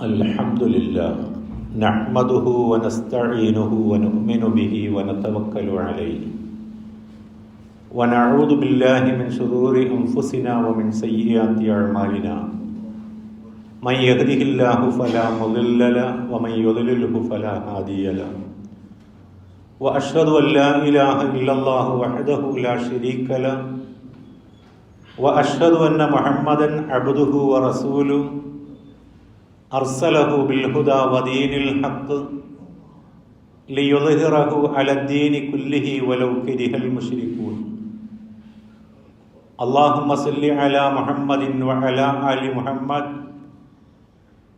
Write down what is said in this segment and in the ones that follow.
അൽഹംദുലില്ലാഹ് നഹ്മദുഹു വനസ്തഈനുഹു വനുഅ്മിനു ബിഹി വനതവക്കലു അലൈഹി വനഊദു ബില്ലാഹി മിൻ ശുറൂരി അൻഫുസിനാ വമിൻ സയ്യിആതി അഅ്മാലിനാ മൻ യഹ്ദിഹില്ലാഹു ഫലാ മുളില്ല ലഹു വമൻ യുദ്ലിൽഹു ഫലാ ഹാദിയ ലഹു വഅശ്ഹദു അൻ ലാ ഇലാഹ ഇല്ലല്ലാഹു വഹ്ദഹു ലാ ശരീക ലഹു വഅശ്ഹദു അന്ന മുഹമ്മദൻ അബ്ദുഹു വറസൂലുഹു അർസലഹു ബിൽഹുദാ വദീനിൽ ഹഖ് ലിയുദ്ഹിറഹു അലദ്ദീനി കുല്ലിഹി വലൗ കരിഹൽ മുശ്രികൂൻ. അല്ലാഹുമ്മ സല്ലി അലാ മുഹമ്മദിൻ വഅലാ ആലി മുഹമ്മദ്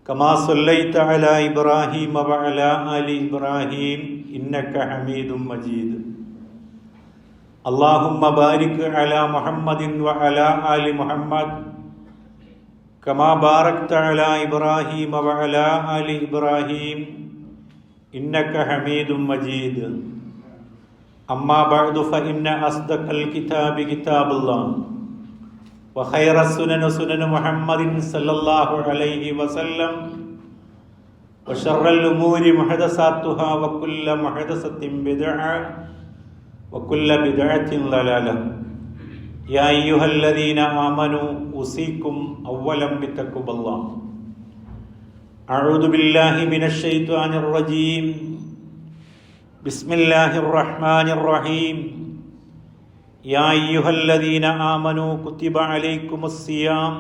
കമാ സല്ലൈത അലാ ഇബ്രാഹീമ വഅലാ ആലി ഇബ്രാഹീം ഇന്നക ഹമീദും മജീദ്. അല്ലാഹുമ്മ ബാരിക് അലാ മുഹമ്മദിൻ വഅലാ ആലി മുഹമ്മദ് കമാ ബാറക്ത അലാ ഇബ്രാഹീമ വഅലാ ആലി ഇബ്രാഹീം ഇന്നക ഹമീദും മജീദ്. അമ്മാ ബഅദു ഫഇന്ന അസ്ദഖൽ കിതാബി കിതാബുല്ലാഹ് വഖൈറസ് സുനനി സുനനു മുഹമ്മദിൻ സല്ലല്ലാഹു അലൈഹി വസല്ലം വശർറൽ ഉമൂരി മുഹദസാത്തുഹാ വകുല്ല മുഹദസത്തിൻ ബിദ്അ വകുല്ല ബിദ്അത്തിൻ ളലാലഹ. യാ അയ്യുഹല്ലദീന ആമനൂ ഉസീകും അവ്വലം ബിത്തഖ്വല്ലാഹ്. അഊദു ബില്ലാഹി മിനശ് ശൈത്വാനിർ റജീം. ബിസ്മില്ലാഹിർ റഹ്മാനിർ റഹീം. യാ അയ്യുഹല്ലദീന ആമനൂ കുതിബ അലൈക്കുമുസ് സിയാം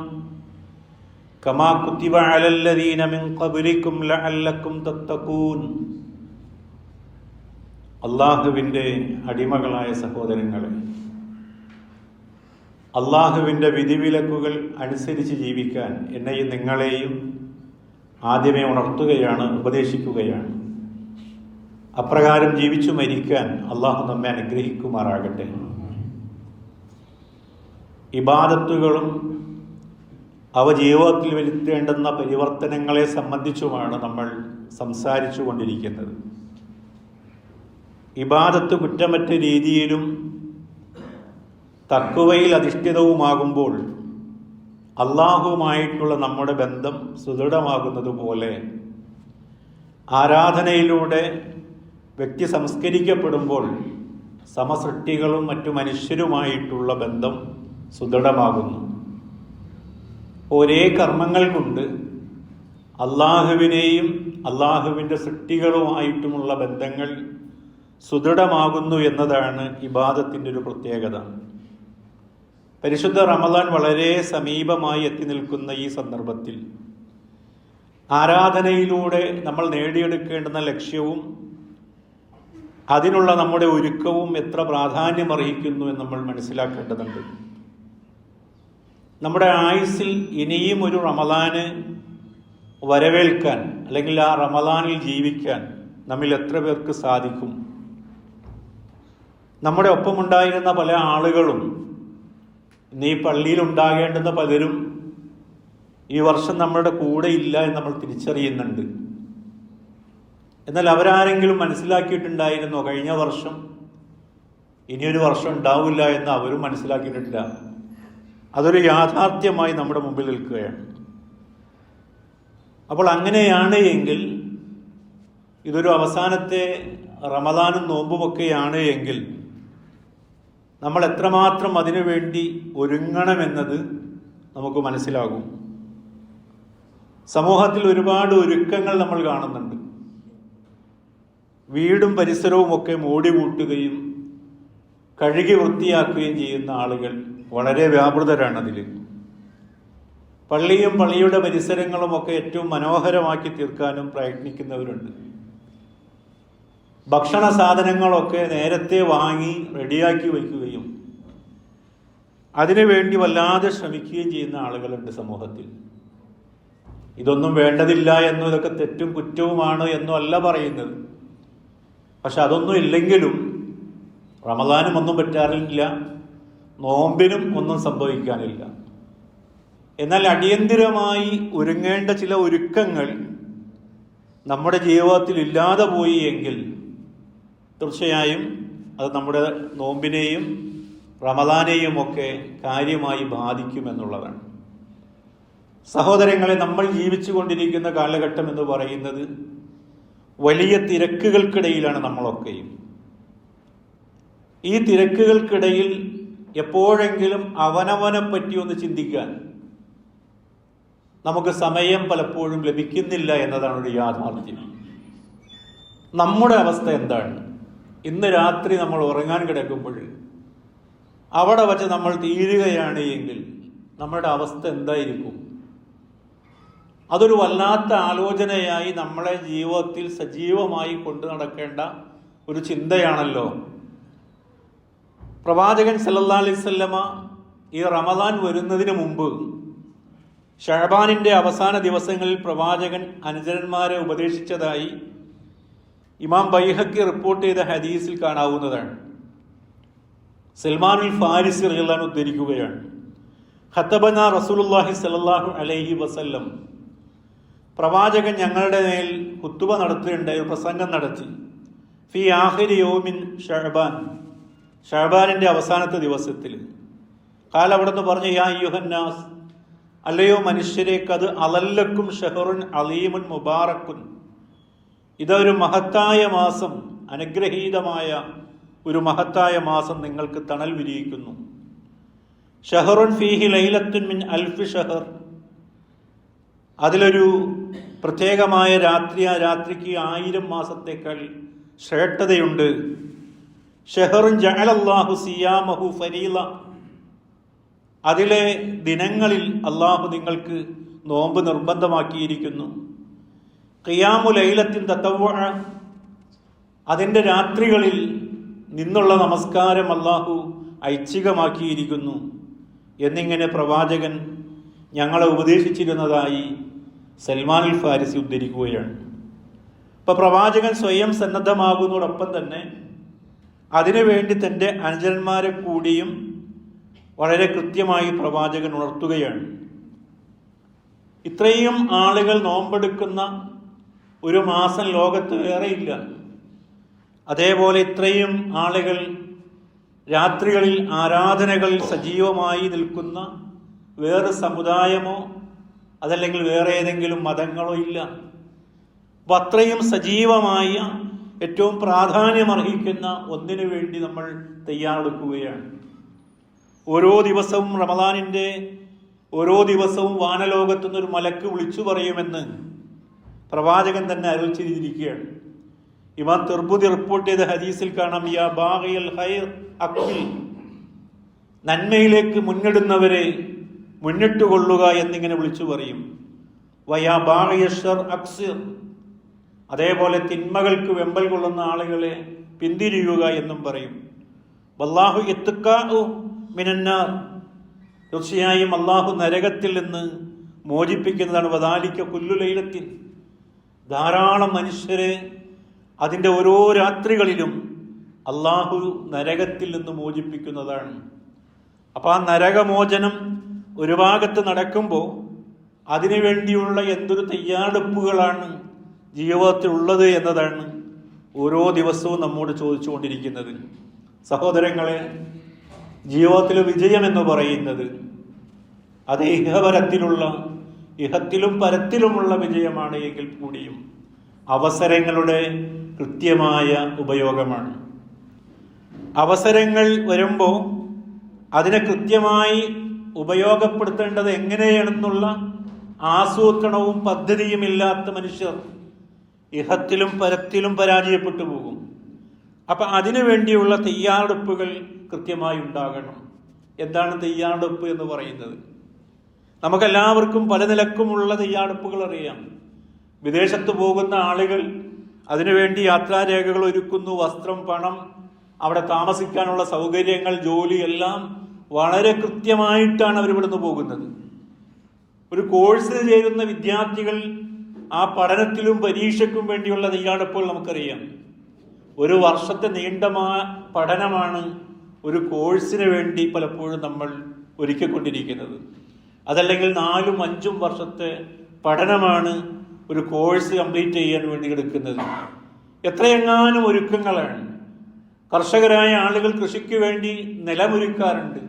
കമാ കുതിബ അലല്ലദീന മിൻ ഖബ്ലികും ലഅല്ലക്കും തത്തഖൂൻ. അല്ലാഹുവിൻ്റെ അടിമകളായ സഹോദരങ്ങളെ, അള്ളാഹുവിൻ്റെ വിധിവിലക്കുകൾ അനുസരിച്ച് ജീവിക്കാൻ എന്നെയും നിങ്ങളെയും ആദ്യമേ ഉണർത്തുകയാണ്, ഉപദേശിക്കുകയാണ്. അപ്രകാരം ജീവിച്ചു മരിക്കാൻ അള്ളാഹു നമ്മെ അനുഗ്രഹിക്കുമാറാകട്ടെ. ഇബാദത്തുകളും അവ ജീവിതത്തിൽ വരുത്തേണ്ടുന്ന പരിവർത്തനങ്ങളെ സംബന്ധിച്ചുമാണ് നമ്മൾ സംസാരിച്ചു കൊണ്ടിരിക്കുന്നത്. ഇബാദത്ത് കുറ്റമറ്റ രീതിയിലും തഖ്വയിൽ അധിഷ്ഠിതവുമാകുമ്പോൾ അള്ളാഹുവുമായിട്ടുള്ള നമ്മുടെ ബന്ധം സുദൃഢമാകുന്നത് പോലെ ആരാധനയിലൂടെ വ്യക്തി സംസ്കരിക്കപ്പെടുമ്പോൾ സമസൃഷ്ടികളും മറ്റു മനുഷ്യരുമായിട്ടുള്ള ബന്ധം സുദൃഢമാകുന്നു. ഒരേ കർമ്മങ്ങൾ കൊണ്ട് അള്ളാഹുവിനെയും അള്ളാഹുവിൻ്റെ സൃഷ്ടികളുമായിട്ടുമുള്ള ബന്ധങ്ങൾ സുദൃഢമാകുന്നു എന്നതാണ് ഇബാദത്തിൻ്റെ ഒരു പ്രത്യേകത. പരിശുദ്ധ റമദാൻ വളരെ സമീപമായി എത്തി നിൽക്കുന്ന ഈ സന്ദർഭത്തിൽ ആരാധനയിലൂടെ നമ്മൾ നേടിയെടുക്കേണ്ടുന്ന ലക്ഷ്യവും അതിനുള്ള നമ്മുടെ ഒരുക്കവും എത്ര പ്രാധാന്യമർഹിക്കുന്നു എന്ന് നമ്മൾ മനസ്സിലാക്കേണ്ടതുണ്ട്. നമ്മുടെ ആയുസ്സിൽ ഇനിയും ഒരു റമദാന് വരവേൽക്കാൻ അല്ലെങ്കിൽ ആ റമദാനിൽ ജീവിക്കാൻ നമ്മിൽ എത്ര പേർക്ക് സാധിക്കും? നമ്മുടെ ഒപ്പമുണ്ടായിരുന്ന പല ആളുകളും, ഇന്ന് ഈ പള്ളിയിൽ ഉണ്ടാകേണ്ടുന്ന പലരും ഈ വർഷം നമ്മളുടെ കൂടെ ഇല്ല എന്ന് നമ്മൾ തിരിച്ചറിയുന്നുണ്ട്. എന്നാൽ അവരാരെങ്കിലും മനസ്സിലാക്കിയിട്ടുണ്ടായിരുന്നോ കഴിഞ്ഞ വർഷം ഇനിയൊരു വർഷം ഉണ്ടാവില്ല എന്ന് അവരും മനസ്സിലാക്കിയിട്ടില്ല. അതൊരു യാഥാർത്ഥ്യമായി നമ്മുടെ മുമ്പിൽ നിൽക്കുകയാണ്. അപ്പോൾ അങ്ങനെയാണ് എങ്കിൽ, ഇതൊരു അവസാനത്തെ റമദാനും നോമ്പുമൊക്കെയാണ് എങ്കിൽ നമ്മൾ എത്രമാത്രം അതിനു വേണ്ടി ഒരുങ്ങണമെന്നത് നമുക്ക് മനസ്സിലാകും. സമൂഹത്തിൽ ഒരുപാട് ഒരുക്കങ്ങൾ നമ്മൾ കാണുന്നുണ്ട്. വീടും പരിസരവും ഒക്കെ മോടി കൂട്ടുകയും കഴുകി വൃത്തിയാക്കുകയും ചെയ്യുന്ന ആളുകൾ വളരെ വ്യാപൃതരാണ് അതിൽ. പള്ളിയും പള്ളിയുടെ പരിസരങ്ങളുമൊക്കെ ഏറ്റവും മനോഹരമാക്കി തീർക്കാനും പ്രയത്നിക്കുന്നവരുണ്ട്. ഭക്ഷണ സാധനങ്ങളൊക്കെ നേരത്തെ വാങ്ങി റെഡിയാക്കി വയ്ക്കുകയും അതിനുവേണ്ടി വല്ലാതെ ശ്രമിക്കുകയും ചെയ്യുന്ന ആളുകളുണ്ട് സമൂഹത്തിൽ. ഇതൊന്നും വേണ്ടതില്ല എന്നും ഇതൊക്കെ തെറ്റും കുറ്റവുമാണ് എന്നും അല്ല പറയുന്നത്. പക്ഷെ അതൊന്നും ഇല്ലെങ്കിലും റമദാനും ഒന്നും പറ്റാറില്ല, നോമ്പിനും ഒന്നും സംഭവിക്കാനില്ല. എന്നാൽ അടിയന്തിരമായി ഒരുങ്ങേണ്ട ചില ഒരുക്കങ്ങൾ നമ്മുടെ ജീവിതത്തിൽ ഇല്ലാതെ പോയി എങ്കിൽ തീർച്ചയായും അത് നമ്മുടെ നോമ്പിനെയും റമദാനെയും ഒക്കെ കാര്യമായി ബാധിക്കുമെന്നുള്ളതാണ്. സഹോദരങ്ങളെ, നമ്മൾ ജീവിച്ചു കൊണ്ടിരിക്കുന്ന കാലഘട്ടം എന്ന് പറയുന്നത് വലിയ തിരക്കുകൾക്കിടയിലാണ് നമ്മളൊക്കെയും. ഈ തിരക്കുകൾക്കിടയിൽ എപ്പോഴെങ്കിലും അവനവനെ പറ്റി ഒന്ന് ചിന്തിക്കാൻ നമുക്ക് സമയം പലപ്പോഴും ലഭിക്കുന്നില്ല എന്നതാണ് ഒരു യാഥാർത്ഥ്യം. നമ്മുടെ അവസ്ഥ എന്താണ്? ഇന്ന് രാത്രി നമ്മൾ ഉറങ്ങാൻ കിടക്കുമ്പോൾ അവിടെ വച്ച് നമ്മൾ തീരുകയാണ് എങ്കിൽ നമ്മുടെ അവസ്ഥ എന്തായിരിക്കും? അതൊരു വല്ലാത്ത ആലോചനയായി നമ്മളെ ജീവിതത്തിൽ സജീവമായി കൊണ്ടു നടക്കേണ്ട ഒരു ചിന്തയാണല്ലോ. പ്രവാചകൻ സല്ലല്ലാഹു അലൈഹി വസല്ലമ ഈ റമദാൻ വരുന്നതിന് മുമ്പ് ശഅബാനിന്റെ അവസാന ദിവസങ്ങളിൽ പ്രവാചകൻ അനുചരന്മാരെ ഉപദേശിച്ചതായി ഇമാം ബൈഹഖി റിപ്പോർട്ട് ചെയ്ത ഹദീസിൽ കാണാവുന്നതാണ്. സൽമാനുൽ ഫാരിസി റളിയല്ലാഹു അൻഹു ഉദ്ധരിക്കുകയാണ്, ഖതബന റസൂലുള്ളാഹി സ്വല്ലല്ലാഹു അലൈഹി വസല്ലം, പ്രവാചകൻ ഞങ്ങളുടെ മേൽ ഖുതുബ നടത്തുകയുണ്ടായി, ഒരു പ്രസംഗം നടത്തി. ഫി ആഖിരി യൗമിൻ ശഅബാൻ, ശഅബാനിന്റെ അവസാനത്തെ ദിവസത്തിൽ. കാല അവിടുന്ന് പറഞ്ഞു, യാ അയ്യുഹന്നാസ്, അല്ലയോ മനുഷ്യരെ, ഖദ് അളല്ലക്കും ഷഹറുൻ അലീമുൻ മുബാറക്കുൻ, ഇതൊരു മഹത്തായ മാസം, അനുഗ്രഹീതമായ ഒരു മഹത്തായ മാസം നിങ്ങൾക്ക് തണൽ വിരിയിക്കുന്നു. ഷഹറുൻ ഫീഹി ലൈലത്തുൻ മിൻ അൽഫി ഷഹർ, അതിലൊരു പ്രത്യേകമായ രാത്രി, ആ രാത്രിക്ക് 1000 മാസത്തേക്കാൾ ശ്രേഷ്ഠതയുണ്ട്. ഷഹറുൻ ജഅലല്ലാഹു സിയാമഹു ഫരീള, അതിലെ ദിനങ്ങളിൽ അള്ളാഹു നിങ്ങൾക്ക് നോമ്പ് നിർബന്ധമാക്കിയിരിക്കുന്നു. ഖിയാമു ലൈലത്തിൻ തതവ്വുഅ, അതിൻ്റെ രാത്രികളിൽ നിന്നുള്ള നമസ്കാരം അള്ളാഹു ഐച്ഛികമാക്കിയിരിക്കുന്നു എന്നിങ്ങനെ പ്രവാചകൻ ഞങ്ങളെ ഉപദേശിച്ചിരുന്നതായി സൽമാനുൽ ഫാരിസി ഉദ്ധരിക്കുകയാണ്. ഇപ്പം പ്രവാചകൻ സ്വയം സന്നദ്ധമാകുന്നതോടൊപ്പം തന്നെ അതിനുവേണ്ടി തൻ്റെ അനുചരന്മാരെ കൂടിയും വളരെ കൃത്യമായി പ്രവാചകൻ ഉണർത്തുകയാണ്. ഇത്രയും ആളുകൾ നോമ്പെടുക്കുന്ന ഒരു മാസം ലോകത്ത് വേറെയില്ല. അതേപോലെ ഇത്രയും ആളുകൾ രാത്രികളിൽ ആരാധനകളിൽ സജീവമായി നിൽക്കുന്ന വേറെ സമുദായമോ അതല്ലെങ്കിൽ വേറെ ഏതെങ്കിലും മതങ്ങളോ ഇല്ല. അപ്പം അത്രയും സജീവമായ ഏറ്റവും പ്രാധാന്യമർഹിക്കുന്ന ഒന്നിനു വേണ്ടി നമ്മൾ തയ്യാറെടുക്കുകയാണ്. ഓരോ ദിവസവും റമദാനിൻ്റെ ഓരോ ദിവസവും വാനലോകത്തുനിന്നൊരു മലക്ക് വിളിച്ചു പറയുമെന്ന് പ്രവാചകൻ തന്നെ അരുൾ ചെയ്തിരിക്കുകയാണ്. ഇമാം തിർമുദി റിപ്പോർട്ട് ചെയ്ത ഹദീസിൽ കാണാം, യാ ബാഗിയൽ ഖൈർ അഖ്ബിൽ, നന്മയിലേക്ക് മുന്നിടുന്നവരെ മുന്നിട്ടുകൊള്ളുക എന്നിങ്ങനെ വിളിച്ചു പറയും. വയാ ബാഗിയ ശർ അക്സിർ, അതേപോലെ തിന്മകൾക്ക് വെമ്പൽ കൊള്ളുന്ന ആളുകളെ പിന്തിരിയുക എന്നും പറയും. വല്ലാഹു ഇത്ഖാഉ മിനന്നാർ, തീർച്ചയായും അള്ളാഹു നരകത്തിൽ നിന്ന് മോചിപ്പിക്കുന്നതാണ്. വദാലിക കുല്ലു ലൈലത്തിൻ, ധാരാളം മനുഷ്യരെ അതിൻ്റെ ഓരോ രാത്രികളിലും അള്ളാഹു നരകത്തിൽ നിന്ന് മോചിപ്പിക്കുന്നതാണ്. അപ്പം ആ നരകമോചനം ഒരു ഭാഗത്ത് നടക്കുമ്പോൾ അതിനു വേണ്ടിയുള്ള എന്തൊരു തയ്യാറെടുപ്പുകളാണ് ജീവിതത്തിൽ ഉള്ളത് എന്നതാണ് ഓരോ ദിവസവും നമ്മോട് ചോദിച്ചുകൊണ്ടിരിക്കുന്നത്. സഹോദരങ്ങളെ, ജീവിതത്തിലെ വിജയം എന്ന് പറയുന്നത് അത് ഇഹത്തിലും പരത്തിലുമുള്ള വിജയമാണ് എങ്കിൽ കൂടിയും അവസരങ്ങളുടെ കൃത്യമായ ഉപയോഗമാണ്. അവസരങ്ങൾ വരുമ്പോൾ അതിനെ കൃത്യമായി ഉപയോഗപ്പെടുത്തേണ്ടത് എങ്ങനെയാണെന്നുള്ള ആസൂത്രണവും പദ്ധതിയും ഇല്ലാത്ത മനുഷ്യർ ഇഹത്തിലും പരത്തിലും പരാജയപ്പെട്ടു പോകും. അപ്പം അതിനു വേണ്ടിയുള്ള തയ്യാറെടുപ്പുകൾ കൃത്യമായി ഉണ്ടാകണം. എന്താണ് തയ്യാറെടുപ്പ് എന്ന് പറയുന്നത്? നമുക്കെല്ലാവർക്കും പല നിലക്കുമുള്ള തയ്യാറെടുപ്പുകൾ അറിയാം. വിദേശത്ത് പോകുന്ന ആളുകൾ അതിനുവേണ്ടി യാത്രാരേഖകൾ ഒരുക്കുന്നു, വസ്ത്രം, പണം, അവിടെ താമസിക്കാനുള്ള സൗകര്യങ്ങൾ, ജോലി എല്ലാം വളരെ കൃത്യമായിട്ടാണ് അവരിവിടുന്ന് പോകുന്നത്. ഒരു കോഴ്സിന് ചേരുന്ന വിദ്യാർത്ഥികൾ ആ പഠനത്തിലും പരീക്ഷയ്ക്കും വേണ്ടിയുള്ള തയ്യാറെടുപ്പുകൾ നമുക്കറിയാം. ഒരു വർഷത്തെ നീണ്ട പഠനമാണ് ഒരു കോഴ്സിന് വേണ്ടി പലപ്പോഴും നമ്മൾ ഒരുക്കിക്കൊണ്ടിരിക്കുന്നത്. അതല്ലെങ്കിൽ 4-5 വർഷത്തെ പഠനമാണ് ഒരു കോഴ്സ് കംപ്ലീറ്റ് ചെയ്യാൻ വേണ്ടി എടുക്കുന്നത്. എത്രയെങ്ങാനും ഒരുക്കങ്ങളാണ്. കർഷകരായ ആളുകൾ കൃഷിക്ക് വേണ്ടി നിലമൊരുക്കാറുണ്ട്,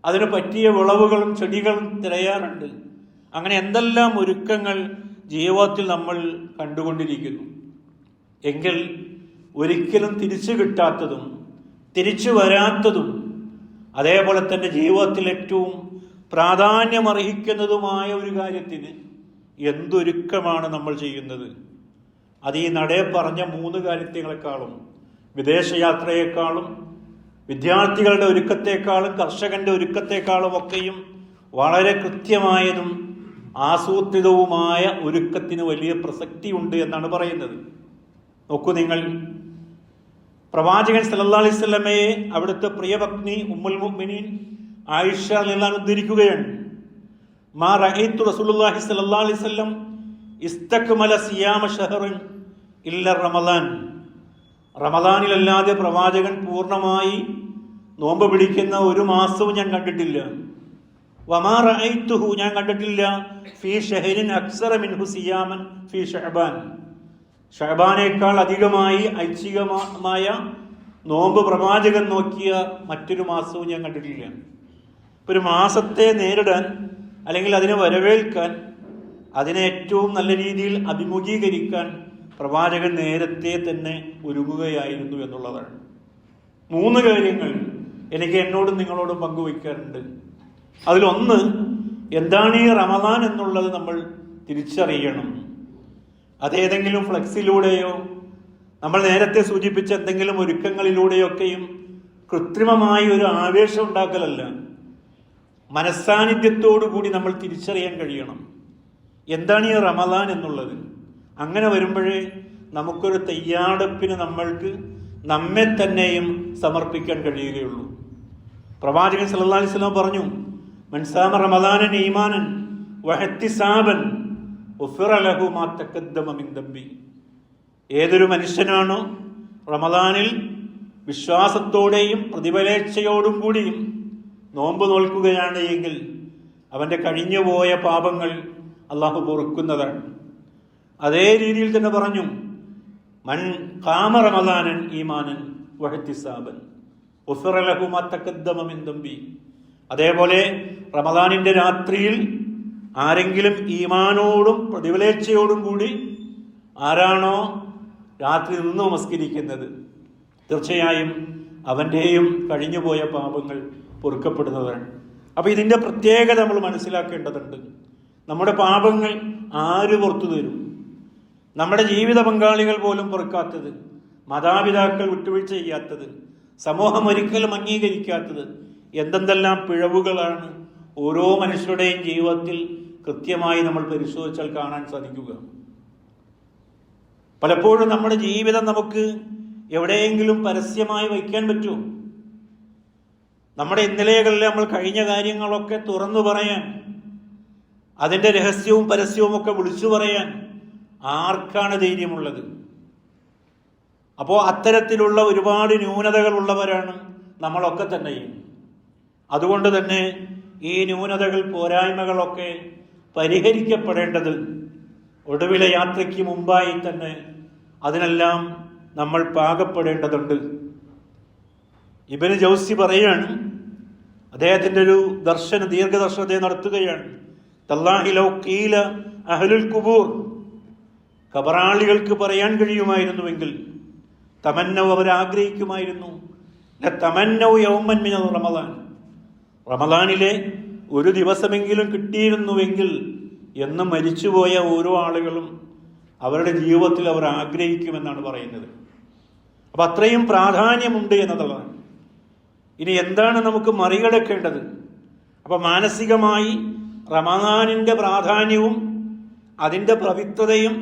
അതിന് പറ്റിയ വിളവുകളും ചെടികളും തിരയാറുണ്ട്. അങ്ങനെ എന്തെല്ലാം ഒരുക്കങ്ങൾ ജീവിതത്തിൽ നമ്മൾ കണ്ടുകൊണ്ടിരിക്കുന്നു. എങ്കിൽ ഒരിക്കലും തിരിച്ചു കിട്ടാത്തതും തിരിച്ചു വരാത്തതും അതേപോലെ തന്നെ ജീവിതത്തിൽ ഏറ്റവും പ്രാധാന്യമർഹിക്കുന്നതുമായ ഒരു കാര്യത്തിന് എന്തൊരുക്കമാണ് നമ്മൾ ചെയ്യുന്നത്? അത് ഈ നടേ പറഞ്ഞ 3 കാര്യങ്ങളെക്കാളും, വിദേശയാത്രയെക്കാളും, വിദ്യാർത്ഥികളുടെ ഒരുക്കത്തെക്കാളും, കർഷകന്റെ ഒരുക്കത്തെക്കാളും ഒക്കെയും വളരെ കൃത്യമായതും ആസൂത്രിതവുമായ ഒരുക്കത്തിന് വലിയ പ്രസക്തിയുണ്ട് എന്നാണ് പറയുന്നത്. നോക്കൂ നിങ്ങൾ, പ്രവാചകൻ സല്ലല്ലാഹു അലൈഹി വസല്ലമയെ അവിടുത്തെ പ്രിയപത്നി ഉമ്മുൽ മുഅ്മിനീൻ ആയിഷ റളിയല്ലാഹു അൻഹ ഉദ്ധരിക്കുകയാണ്. മാ റഅയ്തു റസൂലുള്ളാഹി സല്ലല്ലാഹു അലൈഹി വസല്ലം ഇസ്തക്മല സിയാമ ഷഹറിൻ ഇല്ല റമളാൻ. റമളാനിലല്ലാതെ പ്രവാചകൻ പൂർണ്ണമായി നോമ്പ് പിടിക്കുന്ന ഒരു മാസവും ഞാൻ കണ്ടിട്ടില്ല. വമാ റഅയ്തുഹു, ഞാൻ കണ്ടിട്ടില്ല ഫീ ഷഹരിൻ അക്സറ മിൻഹു സിയാമൻ ഫീ ശഅബാൻ. ഷഅബാനേക്കാൾ അധികമായി ഐച്ഛികമായ നോമ്പ് പ്രവാചകൻ നോക്കിയ മറ്റൊരു മാസവും ഞാൻ കണ്ടിട്ടില്ല. ഒരു മാസത്തെ നേരിടാൻ അല്ലെങ്കിൽ അതിനെ വരവേൽക്കാൻ, അതിനെ ഏറ്റവും നല്ല രീതിയിൽ അഭിമുഖീകരിക്കാൻ പ്രവാചകൻ നേരത്തെ തന്നെ ഒരുങ്ങുകയായിരുന്നു എന്നുള്ളതാണ്. 3 കാര്യങ്ങൾ എനിക്ക് എന്നോടും നിങ്ങളോടും പങ്കുവയ്ക്കാറുണ്ട്. അതിലൊന്ന്, എന്താണ് ഈ റമദാൻ എന്നുള്ളത് നമ്മൾ തിരിച്ചറിയണം. അതേതെങ്കിലും ഫ്ലെക്സിലൂടെയോ നമ്മൾ നേരത്തെ സൂചിപ്പിച്ച എന്തെങ്കിലും ഒരുക്കങ്ങളിലൂടെയൊക്കെയും കൃത്രിമമായി ഒരു ആവേശം ഉണ്ടാക്കലല്ല, മനസ്സാന്നിധ്യത്തോടു കൂടി നമ്മൾ തിരിച്ചറിയാൻ കഴിയണം എന്താണ് ഈ റമദാൻ എന്നുള്ളത്. അങ്ങനെ വരുമ്പോഴേ നമുക്കൊരു തയ്യാറെടുപ്പിന് നമ്മെ തന്നെയും സമർപ്പിക്കാൻ കഴിയുകയുള്ളൂ. പ്രവാചകൻ സല്ലല്ലാഹു അലൈഹി വസല്ലം പറഞ്ഞു, മൻ സാമ റമദാനൻ ഈമാനൻ വഹ്തിസാബൻ ഉഫിറ ലഹു മാ തഖദ്ദമ മിൻ ദംബി. ഏതൊരു മനുഷ്യനാണോ റമദാനിൽ വിശ്വാസത്തോടെയും പ്രതിഫലേച്ഛയോടും കൂടിയും നോമ്പ് നോൽക്കുകയാണ് എങ്കിൽ അവൻ്റെ കഴിഞ്ഞുപോയ പാപങ്ങൾ അള്ളാഹു പൊറുക്കുന്നതാണ്. അതേ രീതിയിൽ തന്നെ പറഞ്ഞു, മൻ ഖാമ റമദാനൻ ഈമാനൻ വഹ്തിസാബൻ ഉഫിറ ലഹു മാ തഖദ്ദമ മിൻ ദംബി. അതേപോലെ റമദാനിന്റെ രാത്രിയിൽ ആരെങ്കിലും ഈമാനോടും പ്രതിഫലേച്ഛയോടും കൂടി ആരാണോ രാത്രി നിന്ന് നമസ്കരിക്കുന്നത്, തീർച്ചയായും അവൻ്റെയും കഴിഞ്ഞുപോയ പാപങ്ങൾ പൊറുക്കപ്പെടുന്നതാണ്. അപ്പൊ ഇതിന്റെ പ്രത്യേകത നമ്മൾ മനസ്സിലാക്കേണ്ടതുണ്ട്. നമ്മുടെ പാപങ്ങൾ ആര് പുറത്തു തരും? നമ്മുടെ ജീവിത പങ്കാളികൾ പോലും പൊറുക്കാത്തത്, മാതാപിതാക്കൾ വിട്ടുവീഴ്ച ചെയ്യാത്തത്, സമൂഹം ഒരിക്കലും അംഗീകരിക്കാത്തത്, എന്തെന്തെല്ലാം പിഴവുകളാണ് ഓരോ മനുഷ്യരുടെയും ജീവിതത്തിൽ കൃത്യമായി നമ്മൾ പരിശോധിച്ചാൽ കാണാൻ സാധിക്കുക. പലപ്പോഴും നമ്മുടെ ജീവിതം നമുക്ക് എവിടെയെങ്കിലും പരസ്യമായി വയ്ക്കാൻ പറ്റുമോ? നമ്മുടെ ഇന്നലെകളിൽ നമ്മൾ കഴിഞ്ഞ കാര്യങ്ങളൊക്കെ തുറന്നു പറയാൻ, അതിൻ്റെ രഹസ്യവും പരസ്യവും ഒക്കെ വിളിച്ചു പറയാൻ ആർക്കാണ് ധൈര്യമുള്ളത്? അപ്പോൾ അത്തരത്തിലുള്ള ഒരുപാട് ന്യൂനതകൾ ഉള്ളവരാണ് നമ്മളൊക്കെ തന്നെയും. അതുകൊണ്ട് തന്നെ ഈ ന്യൂനതകൾ, പോരായ്മകളൊക്കെ പരിഹരിക്കപ്പെടേണ്ടത് ഒടുവിലെ യാത്രയ്ക്ക് മുമ്പായി തന്നെ അതിനെല്ലാം നമ്മൾ പാകപ്പെടേണ്ടതുണ്ട്. ഇബ്നു ജൗസി പറയാണ്, അദ്ദേഹത്തിൻ്റെ ഒരു ദീർഘദർശനം അദ്ദേഹം നടത്തുകയാണ്. തല്ലാഹി ലൗ ഖീല അഹ്ലുൽ ഖുബൂർ, ഖബറാളികൾക്ക് പറയാൻ കഴിയുമായിരുന്നുവെങ്കിൽ, തമന്നൗ, അവർ ആഗ്രഹിക്കുമായിരുന്നു, തമന്നൗ യൗമൻ മിന റമദാൻ, റമദാനിലെ ഒരു ദിവസമെങ്കിലും കിട്ടിയിരുന്നുവെങ്കിൽ എന്ന് മരിച്ചുപോയ ഓരോ ആളുകളും അവരുടെ ജീവിതത്തിൽ അവർ ആഗ്രഹിക്കുമെന്നാണ് പറയുന്നത്. അപ്പം അത്രയും പ്രാധാന്യമുണ്ട് എന്നതാണ്. ഇനി എന്താണ് നമുക്ക് മറികടക്കേണ്ടത്? അപ്പം മാനസികമായി റമദാനിൻ്റെ പ്രാധാന്യവും അതിൻ്റെ പവിത്രതയും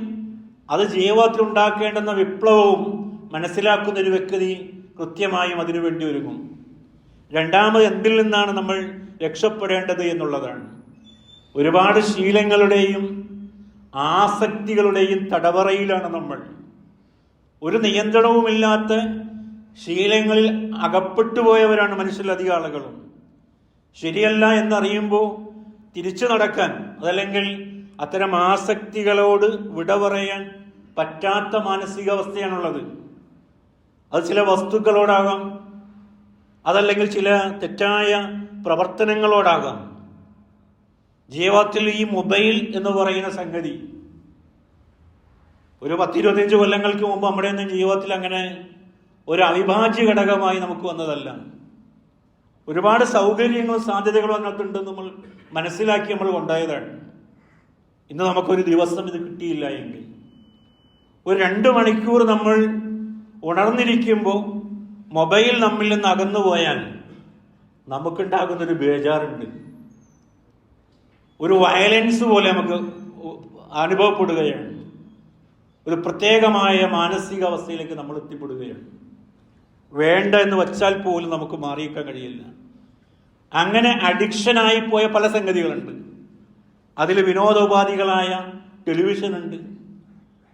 അത് ജീവിതത്തിൽ ഉണ്ടാക്കേണ്ടുന്ന വിപ്ലവവും മനസ്സിലാക്കുന്ന ഒരു വ്യക്തി കൃത്യമായും അതിനുവേണ്ടി ഒരുങ്ങും. രണ്ടാമത്, എന്തിൽ നിന്നാണ് നമ്മൾ രക്ഷപ്പെടേണ്ടത് എന്നുള്ളതാണ്. ഒരുപാട് ശീലങ്ങളുടെയും ആസക്തികളുടെയും തടവറയിലാണ് നമ്മൾ. ഒരു നിയന്ത്രണവുമില്ലാത്ത ശീലങ്ങളിൽ അകപ്പെട്ടു പോയവരാണ് മനുഷ്യരിലധികം ആളുകളും. ശരിയല്ല എന്നറിയുമ്പോൾ തിരിച്ചു നടക്കാൻ, അതല്ലെങ്കിൽ അത്തരം ആസക്തികളോട് വിട പറയാൻ പറ്റാത്ത മാനസികാവസ്ഥയാണുള്ളത്. അത് ചില വസ്തുക്കളോടാകാം, അതല്ലെങ്കിൽ ചില തെറ്റായ പ്രവർത്തനങ്ങളോടാകാം. ജീവിതത്തിൽ ഈ മൊബൈൽ എന്ന് പറയുന്ന സംഗതി ഒരു 10-25 കൊല്ലങ്ങൾക്ക് മുമ്പ് നമ്മുടെ ഒന്നും ജീവിതത്തിൽ അങ്ങനെ ഒരു അവിഭാജ്യ ഘടകമായി നമുക്ക് വന്നതല്ല. ഒരുപാട് സൗകര്യങ്ങളും സാധ്യതകളും അതിനകത്തുണ്ടെന്ന് നമ്മൾ മനസ്സിലാക്കി നമ്മൾ കൊണ്ടായതാണ്. ഇന്ന് നമുക്കൊരു ദിവസം ഇത് കിട്ടിയില്ല എങ്കിൽ, ഒരു 2 മണിക്കൂർ നമ്മൾ ഉണർന്നിരിക്കുമ്പോൾ മൊബൈൽ നമ്മിൽ നിന്ന് അകന്നുപോയാൽ നമുക്കുണ്ടാകുന്നൊരു ബേജാറുണ്ട്, ഒരു വയലൻസ് പോലെ നമുക്ക് അനുഭവപ്പെടുകയാണ്. ഒരു പ്രത്യേകമായ മാനസികാവസ്ഥയിലേക്ക് നമ്മൾ എത്തിപ്പെടുകയാണ്. വേണ്ട എന്ന് വച്ചാൽ പോലും നമുക്ക് മാറിയേക്കാൻ കഴിയില്ല. അങ്ങനെ അഡിക്ഷനായി പോയ പല സംഗതികളുണ്ട്. അതിൽ വിനോദോപാധികളായ ടെലിവിഷനുണ്ട്,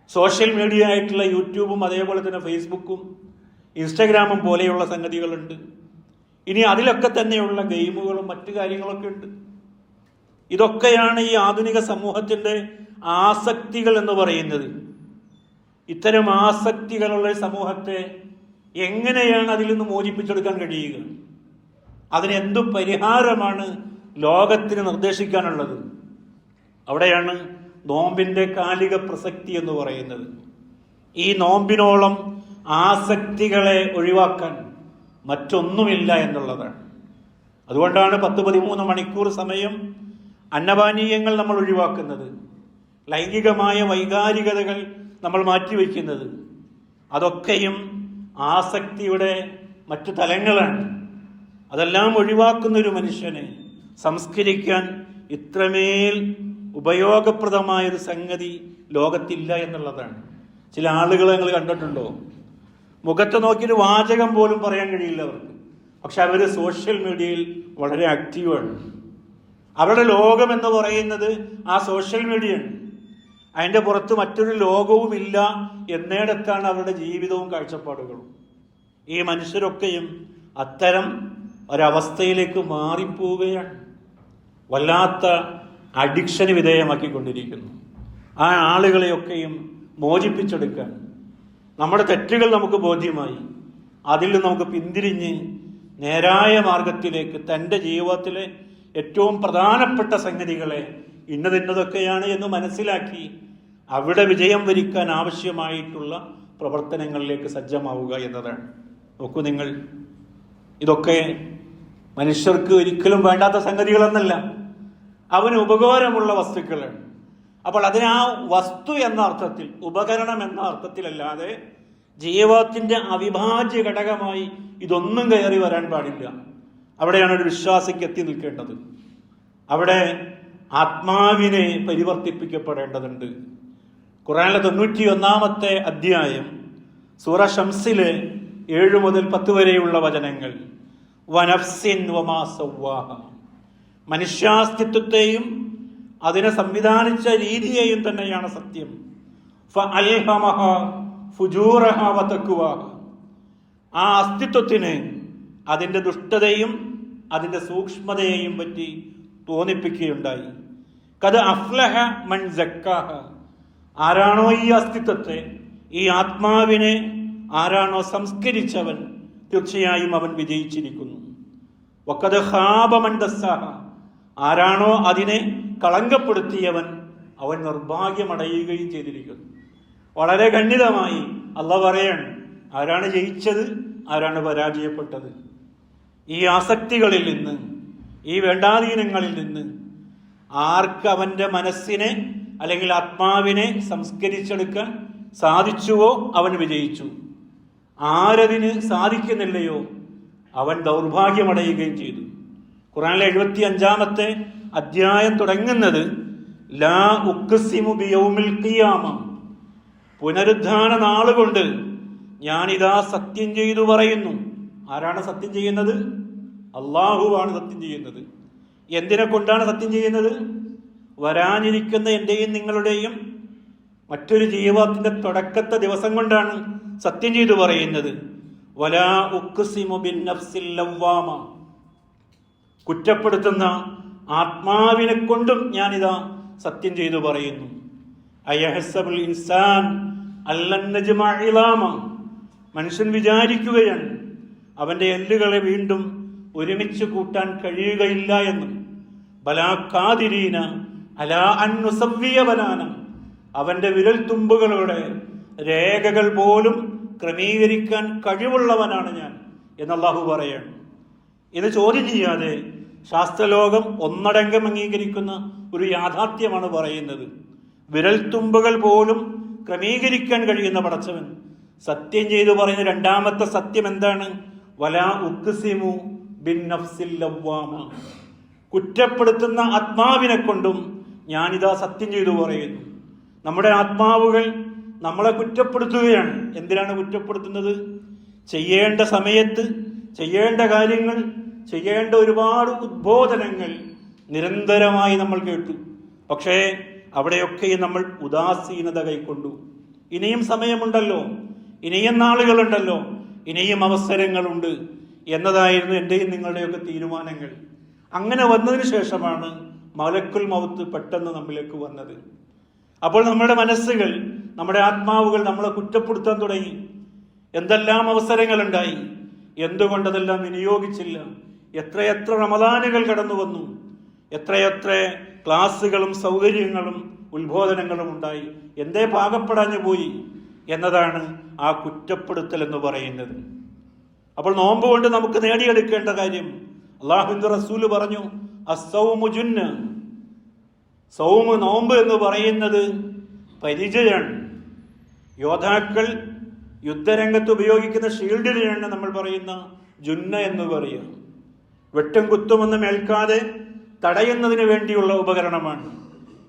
സോഷ്യൽ മീഡിയ ആയിട്ടുള്ള യൂട്യൂബും അതേപോലെ തന്നെ ഫേസ്ബുക്കും ഇൻസ്റ്റഗ്രാമും പോലെയുള്ള സംഗതികളുണ്ട്. ഇനി അതിലൊക്കെ തന്നെയുള്ള ഗെയിമുകളും മറ്റു കാര്യങ്ങളൊക്കെ ഉണ്ട്. ഇതൊക്കെയാണ് ഈ ആധുനിക സമൂഹത്തിൻ്റെ ആസക്തികൾ എന്ന് പറയുന്നത്. ഇത്തരം ആസക്തികളുള്ള സമൂഹത്തെ എങ്ങനെയാണ് അതിൽ നിന്ന് മോചിപ്പിച്ചെടുക്കാൻ കഴിയുക? അതിനെന്തു പരിഹാരമാണ് ലോകത്തിന് നിർദ്ദേശിക്കാനുള്ളത്? അവിടെയാണ് നോമ്പിൻ്റെ കാലിക പ്രസക്തി എന്ന് പറയുന്നത്. ഈ നോമ്പിനോളം ആസക്തികളെ ഒഴിവാക്കാൻ മറ്റൊന്നുമില്ല എന്നുള്ളതാണ്. അതുകൊണ്ടാണ് 10-13 മണിക്കൂർ സമയം അന്നപാനീയങ്ങൾ നമ്മൾ ഒഴിവാക്കുന്നത്, ലൈംഗികമായ വൈകാരികതകൾ നമ്മൾ മാറ്റിവെക്കുന്നത്. അതൊക്കെയും ആസക്തിയുടെ മറ്റു തലങ്ങളാണ്. അതെല്ലാം ഒഴിവാക്കുന്ന ഒരു മനുഷ്യനെ സംസ്കരിക്കാൻ ഇത്രമേൽ ഉപയോഗപ്രദമായൊരു സംഗതി ലോകത്തില്ല എന്നുള്ളതാണ്. ചില ആളുകളെ നിങ്ങൾ കണ്ടിട്ടുണ്ടോ? മുഖത്ത് നോക്കിയൊരു വാചകം പോലും പറയാൻ കഴിയില്ല അവർക്ക്. പക്ഷെ അവർ സോഷ്യൽ മീഡിയയിൽ വളരെ ആക്റ്റീവാണ്. അവരുടെ ലോകം എന്ന് പറയുന്നത് ആ സോഷ്യൽ മീഡിയയാണ്. അതിൻ്റെ പുറത്ത് മറ്റൊരു ലോകവുമില്ല എന്നിടത്താണ് അവരുടെ ജീവിതവും കാഴ്ചപ്പാടുകളും. ഈ മനുഷ്യരൊക്കെയും അത്തരം ഒരവസ്ഥയിലേക്ക് മാറിപ്പോവുകയാണ്. വല്ലാത്ത അഡിക്ഷന് വിധേയമാക്കിക്കൊണ്ടിരിക്കുന്നു. ആ ആളുകളെയൊക്കെയും മോചിപ്പിച്ചെടുക്കാൻ നമ്മുടെ തെറ്റുകൾ നമുക്ക് ബോധ്യമായി അതിൽ നിന്ന് നമുക്ക് പിന്തിരിഞ്ഞ് നേരായ മാർഗത്തിലേക്ക് തൻ്റെ ജീവിതത്തിലെ ഏറ്റവും പ്രധാനപ്പെട്ട സംഗതികളെ ഇന്നതൊക്കെയാണ് എന്ന് മനസ്സിലാക്കി അവിടെ വിജയം വരിക്കാൻ ആവശ്യമായിട്ടുള്ള പ്രവർത്തനങ്ങളിലേക്ക് സജ്ജമാവുക എന്നതാണ്. നോക്കൂ നിങ്ങൾ, ഇതൊക്കെ മനുഷ്യർക്ക് ഒരിക്കലും വേണ്ടാത്ത സംഗതികളെന്നല്ല, അവന് ഉപകാരമുള്ള വസ്തുക്കളാണ്. അപ്പോൾ അതിന് ആ വസ്തു എന്ന അർത്ഥത്തിൽ, ഉപകരണം എന്ന അർത്ഥത്തിലല്ലാതെ ജീവിതത്തിൻ്റെ അവിഭാജ്യ ഘടകമായി ഇതൊന്നും കയറി വരാൻ പാടില്ല. അവിടെയാണ് ഒരു വിശ്വാസിക്ക് എത്തി നിൽക്കേണ്ടത്. അവിടെ ആത്മാവിനെ പരിവർത്തിപ്പിക്കപ്പെടേണ്ടതുണ്ട്. ഖുർആനിലെ 91-ാമത്തെ അധ്യായം സൂറ ഷംസിലെ 7 മുതൽ 10 വരെയുള്ള വചനങ്ങൾ, വനഫ്സിൻ വമാ സവ്വാഹ, മനുഷ്യാസ്തിത്വത്തെയും അതിനെ സംവിധാനിച്ച രീതിയെയും തന്നെയാണ് സത്യം. ഫഅൽഹമഹ ഫുജൂറഹ വതഖ്വാഹ, ആ അസ്തിത്വത്തിന് അതിൻ്റെ ദുഷ്ടതയും അതിൻ്റെ സൂക്ഷ്മതയെയും പറ്റി തോന്നിപ്പിക്കുകയുണ്ടായി. ഖദ് അഫ്ലഹ മൻ സക്കാഹ, ആരാണോ ഈ അസ്തിത്വത്തെ, ഈ ആത്മാവിനെ ആരാണോ സംസ്കരിച്ചവൻ, തീർച്ചയായും അവൻ വിജയിച്ചിരിക്കുന്നു. വഖദ് ഖാബ മൻ ദസ്സാഹ, ആരാണോ അതിനെ കളങ്കപ്പെടുത്തിയവൻ, അവൻ നിർഭാഗ്യമടയുകയും ചെയ്തിരിക്കുന്നു. വളരെ ഖണ്ഡിതമായി അല്ലാഹു പറയാണ് ആരാണ് ജയിച്ചത്, ആരാണ് പരാജയപ്പെട്ടത്. ഈ ആസക്തികളിൽ നിന്ന്, ഈ വേണ്ടാധീനങ്ങളിൽ നിന്ന് ആർക്ക് അവൻ്റെ മനസ്സിനെ അല്ലെങ്കിൽ ആത്മാവിനെ സംസ്കരിച്ചെടുക്കാൻ സാധിച്ചുവോ അവൻ വിജയിച്ചു. ആരതിന് സാധിക്കുന്നില്ലയോ അവൻ ദൗർഭാഗ്യമടയുകയും ചെയ്തു. ഖുർആനിലെ 75-ാമത്തെ അധ്യായം തുടങ്ങുന്നത് ലാ ഉഖ്സിമു ബിയൗമിൽ ഖിയാമ, പുനരുദ്ധാന നാളുകൊണ്ട് ഞാനിതാ സത്യം ചെയ്തു പറയുന്നു. ആരാണ് സത്യം ചെയ്യുന്നത്? അള്ളാഹുവാണ് സത്യം ചെയ്യുന്നത്. എന്തിനെ കൊണ്ടാണ് സത്യം ചെയ്യുന്നത്? വരാനിരിക്കുന്ന എൻ്റെയും നിങ്ങളുടെയും മറ്റൊരു ജീവിതത്തിൻ്റെ തുടക്കത്തെ ദിവസം കൊണ്ടാണ് സത്യം ചെയ്തു പറയുന്നത്. വലാ ഉഖ്സിമു ബിന്നഫ്സിൽ ലവ്വാമ, കുറ്റപ്പെടുത്തുന്ന ആത്മാവിനെ കൊണ്ടും ഞാനിതാ സത്യം ചെയ്തു പറയുന്നു. അയഹ്സബുൽ ഇൻസാൻ അല്ലൻ നജ്മഅ ഇളാമ, മനുഷ്യൻ വിചാരിക്കുകയാണ് അവൻ്റെ എല്ലുകളെ വീണ്ടും ഒരുമിച്ച് കൂട്ടാൻ കഴിയുകയില്ല എന്നും. ബലാ ഖാദിരീന അലാ അൻ നുസവ്വിയ ബനാന, അവന്റെ വിരൽ തുമ്പുകളുടെ രേഖകൾ പോലും ക്രമീകരിക്കാൻ കഴിവുള്ളവനാണ് ഞാൻ എന്ന് അല്ലാഹു പറയാണ്. ഇത് ചോദ്യം ചെയ്യാതെ ശാസ്ത്രലോകം ഒന്നടങ്കം അംഗീകരിക്കുന്ന ഒരു യാഥാർത്ഥ്യമാണ് പറയുന്നത്. വിരൽ തുമ്പുകൾ പോലും ക്രമീകരിക്കാൻ കഴിയുന്ന പടച്ചവൻ സത്യം ചെയ്തു പറയുന്ന രണ്ടാമത്തെ സത്യം എന്താണ്? വലാ ഉഖ്സിമു ബിൻ നഫ്സിൽ ലവ്വാമ, കുറ്റപ്പെടുത്തുന്ന ആത്മാവിനെ കൊണ്ടും ഞാനിതാ സത്യം ചെയ്തു പറയുന്നു. നമ്മുടെ ആത്മാവുകൾ നമ്മളെ കുറ്റപ്പെടുത്തുകയാണ്. എന്തിനാണ് കുറ്റപ്പെടുത്തുന്നത്? ചെയ്യേണ്ട സമയത്ത് ചെയ്യേണ്ട കാര്യങ്ങൾ, ചെയ്യേണ്ട ഒരുപാട് ഉദ്ബോധനങ്ങൾ നിരന്തരമായി നമ്മൾ കേട്ടു. പക്ഷേ അവിടെയൊക്കെ നമ്മൾ ഉദാസീനത കൈക്കൊണ്ടു. ഇനിയും സമയമുണ്ടല്ലോ, ഇനിയും നാളുകളുണ്ടല്ലോ, ഇനിയും അവസരങ്ങളുണ്ട് എന്നതായിരുന്നു എൻ്റെയും നിങ്ങളുടെയൊക്കെ തീരുമാനങ്ങൾ. അങ്ങനെ വന്നതിന് ശേഷമാണ് മലക്കുൽ മൗത്ത് പെട്ടെന്ന് നമ്മിലേക്ക് വന്നത്. അപ്പോൾ നമ്മുടെ മനസ്സുകൾ, നമ്മുടെ ആത്മാവുകൾ നമ്മളെ കുറ്റപ്പെടുത്താൻ തുടങ്ങി. എന്തെല്ലാം അവസരങ്ങളുണ്ടായി, എന്തുകൊണ്ടതെല്ലാം വിനിയോഗിച്ചില്ല? എത്രയെത്ര റമദാനുകൾ കടന്നു വന്നു, എത്രയെത്ര ക്ലാസ്സുകളും സൗകര്യങ്ങളും ഉത്ബോധനങ്ങളും ഉണ്ടായി, എന്തേ പാകപ്പെടാഞ്ഞു പോയി എന്നതാണ് ആ കുറ്റപ്പെടുത്തൽ എന്ന് പറയുന്നത്. അപ്പോൾ നോമ്പ് കൊണ്ട് നമുക്ക് നേടിയെടുക്കേണ്ട കാര്യം, അല്ലാഹുവിന്റെ റസൂല് പറഞ്ഞു, അസ്സൗമു ജുന്ന, സൗമ് നോമ്പ് എന്ന് പറയുന്നത് പരിചയാണ്. യോദ്ധാക്കൾ യുദ്ധരംഗത്ത് ഉപയോഗിക്കുന്ന ഷീൽഡിനെയാണ് നമ്മൾ പറയുന്ന ജുന്ന എന്ന് പറയുക. വെട്ടും കുത്തുമൊന്നും ഏൽക്കാതെ തടയുന്നതിന് വേണ്ടിയുള്ള ഉപകരണമാണ്.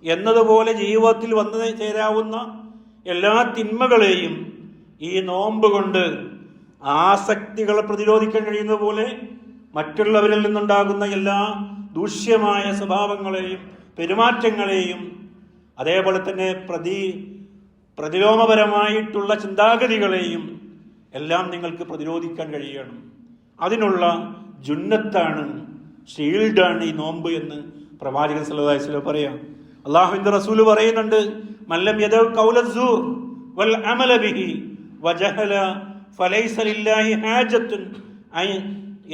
എന്നതുപോലെ ജീവിതത്തിൽ വന്നു ചേരാവുന്ന എല്ലാ തിന്മകളെയും ഈ നോമ്പ് കൊണ്ട് ആസക്തികളെ പ്രതിരോധിക്കാൻ കഴിയുന്ന പോലെ മറ്റുള്ളവരിൽ നിന്നുണ്ടാകുന്ന എല്ലാ ദൂഷ്യമായ സ്വഭാവങ്ങളെയും പെരുമാറ്റങ്ങളെയും അതേപോലെ തന്നെ പ്രതിലോമപരമായിട്ടുള്ള ചിന്താഗതികളെയും എല്ലാം നിങ്ങൾക്ക് പ്രതിരോധിക്കാൻ കഴിയണം. അതിനുള്ള ജുന്നത്താണ്, ഷീൽഡാണ് ഈ നോമ്പ് എന്ന് പ്രവാചകൻ സല്ലല്ലാഹു അലൈഹി വസല്ലം പറയാം. അല്ലാഹുവിന്റെ റസൂല് പറയുന്നുണ്ട്, മല്ലം യദഉ ഖൗലസ്സൂർ വൽ അമല ബിഹി വജഹല ഫലൈസ ലില്ലാഹി ഹാജത്തുൻ അൻ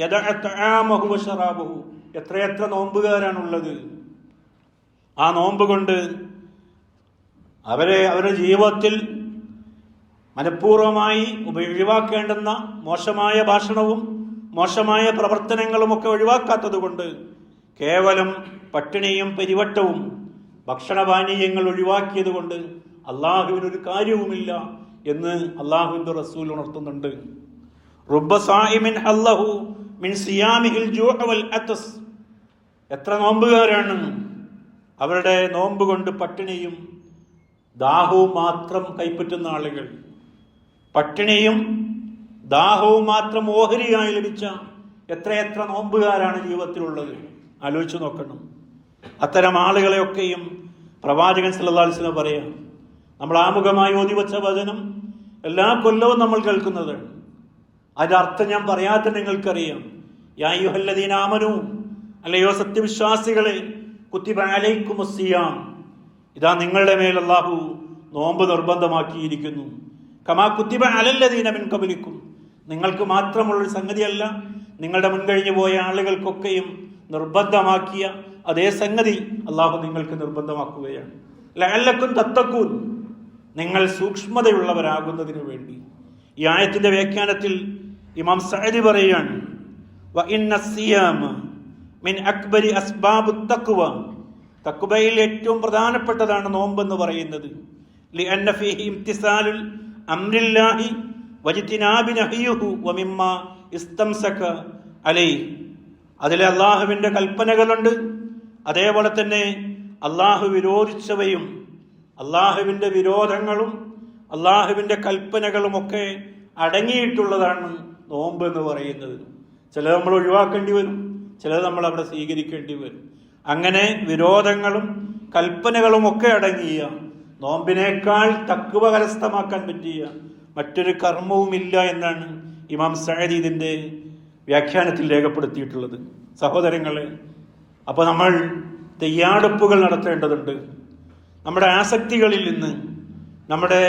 യദഅ തആമഹു വശറാബഹു. എത്രയെത്ര നോമ്പുകാരാണുള്ളത്. ആ നോമ്പ് കൊണ്ട് അവരുടെ ജീവിതത്തിൽ മനഃപൂർവമായി ഒഴിവാക്കേണ്ടുന്ന മോശമായ ഭാഷണവും മോശമായ പ്രവർത്തനങ്ങളുമൊക്കെ ഒഴിവാക്കാത്തത് കൊണ്ട്, കേവലം പട്ടിണിയും പരിവട്ടവും ഭക്ഷണപാനീയങ്ങൾ ഒഴിവാക്കിയത് കൊണ്ട് അള്ളാഹുവിനൊരു കാര്യവുമില്ല എന്ന് അള്ളാഹുവിന്റെ റസൂൽ ഉണർത്തുന്നുണ്ട്. റുബ്ബ സായിമിൻ അല്ലാഹു മിൻ സിയാമിഹിൽ ജൂഅ വൽ അതസ്. എത്ര നോമ്പുകാരാണ് അവരുടെ നോമ്പ് കൊണ്ട് പട്ടിണിയും ദാഹവും മാത്രം കൈപ്പറ്റുന്ന ആളുകൾ. പട്ടിണിയും ദാഹവും മാത്രം ഓഹരിയായി ലഭിച്ച എത്രയെത്ര നോമ്പുകാരാണ് ജീവിതത്തിലുള്ളത്. ആലോചിച്ചു നോക്കണം. അത്തരം ആളുകളെയൊക്കെയും പ്രവാചകൻ സല്ലല്ലാഹു അലൈഹി വസല്ലം പറയാം. നമ്മൾ ആമുഖമായി ഓതി വച്ച വചനം എല്ലാ കൊല്ലവും നമ്മൾ കേൾക്കുന്നതാണ്. അതിന്റെ അർത്ഥം ഞാൻ പറയാത്ത നിങ്ങൾക്കറിയാം. യാ അയ്യുഹല്ലദീന ആമനൂ, അല്ലയോ സത്യവിശ്വാസികളെ, കുത്തിബ അലൈക്കുമുസ് സിയാം, ഇതാ നിങ്ങളുടെ മേൽ അല്ലാഹു നോമ്പ് നിർബന്ധമാക്കിയിരിക്കുന്നു. കമാ കുത്തിബ അലല്ലദീന മിൻ ഖബലിക്കും, നിങ്ങൾക്ക് മാത്രമുള്ളൊരു സംഗതിയല്ല, നിങ്ങളുടെ മുൻകഴിഞ്ഞു പോയ ആളുകൾക്കൊക്കെയും നിർബന്ധമാക്കിയ അതേ സംഗതി അല്ലാഹു നിങ്ങൾക്ക് നിർബന്ധമാക്കുകയാണ്. ലഅല്ലക്കും തത്തഖൂൻ, നിങ്ങൾ സൂക്ഷ്മതയുള്ളവരാകുന്നതിന് വേണ്ടി. ഈ ആയത്തിന്റെ വ്യാഖ്യാനത്തിൽ ഇമാം സഅദി പറയുകയാണ്, വ ഇന്ന സിയാമ മിൻ അക്ബരി അസ്ബാബുത് തഖ്വ, തഖ്വയിൽ ഏറ്റവും പ്രധാനപ്പെട്ടതാണ് നോമ്പ് എന്ന് പറയുന്നത്. ലിഅന്ന ഫീഹി ഇംതിസാലുൽ അംരില്ലാഹി വജ്തിനാബി നഹ്യുഹു വമിമ്മാ ഇസ്തംസക അലൈഹി, അതിലെ അള്ളാഹുവിന്റെ കൽപ്പനകളുണ്ട്, അതേപോലെ തന്നെ അള്ളാഹു വിരോധിച്ചവയും അള്ളാഹുവിന്റെ വിരോധങ്ങളും അള്ളാഹുവിന്റെ കൽപ്പനകളുമൊക്കെ അടങ്ങിയിട്ടുള്ളതാണ് നോമ്പ് എന്ന് പറയുന്നത്. ചിലത് നമ്മൾ ഒഴിവാക്കേണ്ടി വരും, ചിലത് നമ്മൾ അവിടെ സ്വീകരിക്കേണ്ടി വരും. അങ്ങനെ വിരോധങ്ങളും കൽപ്പനകളും ഒക്കെ അടങ്ങിയ നോമ്പിനേക്കാൾ തഖ്വ കരസ്ഥമാക്കാൻ പറ്റിയ മറ്റൊരു കർമ്മവുമില്ല എന്നാണ് ഇമാം സഅദി ഇതിന്റെ വ്യാഖ്യാനത്തിൽ രേഖപ്പെടുത്തിയിട്ടുള്ളത്. സഹോദരങ്ങളെ, അപ്പോൾ നമ്മൾ തയ്യാറെടുപ്പുകൾ നടത്തേണ്ടതുണ്ട്. നമ്മുടെ ആസക്തികളിൽ നിന്ന് നമ്മുടെ